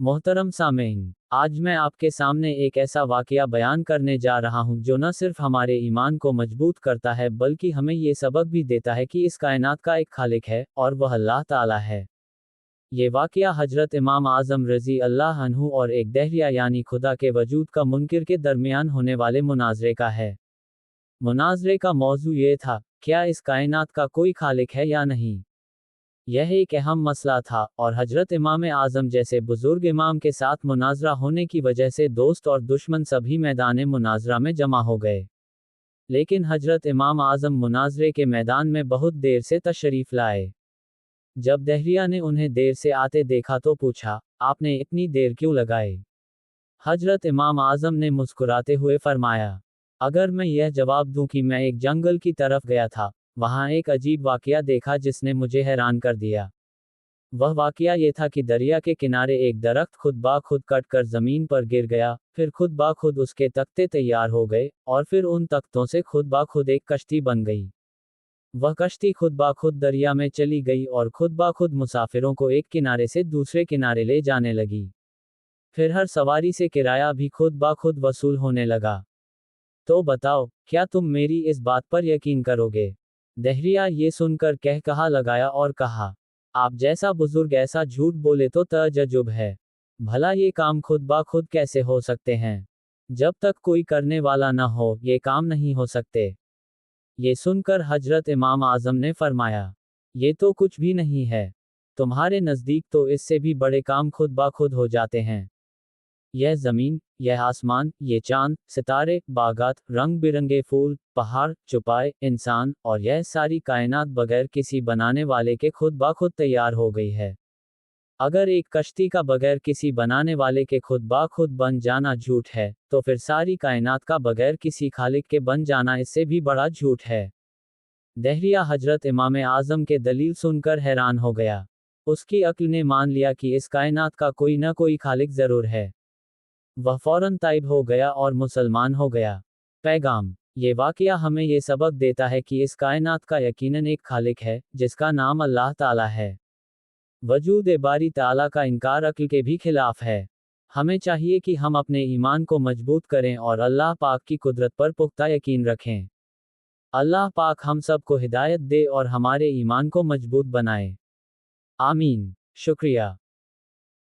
मोहतरम सामेईन, आज मैं आपके सामने एक ऐसा वाकया बयान करने जा रहा हूं जो न सिर्फ हमारे ईमान को मजबूत करता है बल्कि हमें ये सबक भी देता है कि इस कायनात का एक खालिक है और वह अल्लाह ताला है। ये वाकया हजरत इमाम आज़म रज़ी अल्लाह अन्हु और एक दहरिया यानी खुदा के वजूद का मुनकिर के दरमियान होने वाले मुनाजरे का है। मुनाजरे का मौजू ये था, क्या इस कायनात का कोई खालिक है या नहीं। यह एक अहम मसला था और हजरत इमाम आज़म जैसे बुजुर्ग इमाम के साथ मुनाजरा होने की वजह से दोस्त और दुश्मन सभी मैदान मुनाजरा में जमा हो गए। लेकिन हजरत इमाम आज़म मुनाजरे के मैदान में बहुत देर से तशरीफ लाए। जब दहरिया ने उन्हें देर से आते देखा तो पूछा, आपने इतनी देर क्यों लगाई? हजरत इमाम आज़म ने मुस्कुराते हुए फरमाया, अगर मैं यह जवाब दूं कि मैं एक जंगल की तरफ गया था, वहां एक अजीब वाकया देखा जिसने मुझे हैरान कर दिया। वह वाकया ये था कि दरिया के किनारे एक दरख्त खुद ब खुद कट कर जमीन पर गिर गया, फिर खुद ब खुद उसके तख्ते तैयार हो गए, और फिर उन तख्तों से खुद ब खुद एक कश्ती बन गई। वह कश्ती खुद ब खुद दरिया में चली गई और खुद ब खुद मुसाफिरों को एक किनारे से दूसरे किनारे ले जाने लगी। फिर हर सवारी से किराया भी खुद ब खुद वसूल होने लगा। तो बताओ, क्या तुम मेरी इस बात पर यकीन करोगे? दहरिया ये सुनकर कहा लगाया और कहा, आप जैसा बुजुर्ग ऐसा झूठ बोले तो तअज्जुब है। भला ये काम खुद ब खुद कैसे हो सकते हैं? जब तक कोई करने वाला न हो, ये काम नहीं हो सकते। ये सुनकर हजरत इमाम आज़म ने फरमाया, ये तो कुछ भी नहीं है। तुम्हारे नज़दीक तो इससे भी बड़े काम खुद ब खुद हो जाते हैं। यह ज़मीन, यह आसमान, ये चांद, सितारे, बागात, रंग बिरंगे फूल, पहाड़, चुपाए, इंसान, और यह सारी कायनात बगैर किसी बनाने वाले के खुद ब खुद तैयार हो गई है। अगर एक कश्ती का बगैर किसी बनाने वाले के खुद ब खुद बन जाना झूठ है, तो फिर सारी कायनात का बगैर किसी खालिक के बन जाना इससे भी बड़ा झूठ है। दहरिया हजरत इमाम आज़म के दलील सुनकर हैरान हो गया। उसकी अक्ल ने मान लिया कि इस कायनात का कोई न कोई खालिक ज़रूर है। वह फौरन ताइब हो गया और मुसलमान हो गया। पैगाम, ये वाकया हमें ये सबक देता है कि इस कायनात का यकीनन एक खालिक है, जिसका नाम अल्लाह ताला है। वजूद बारी ताला का इनकार अक्ल के भी खिलाफ है। हमें चाहिए कि हम अपने ईमान को मजबूत करें और अल्लाह पाक की कुदरत पर पुख्ता यकीन रखें। अल्लाह पाक हम सब को हिदायत दे और हमारे ईमान को मजबूत बनाए। आमीन। शुक्रिया।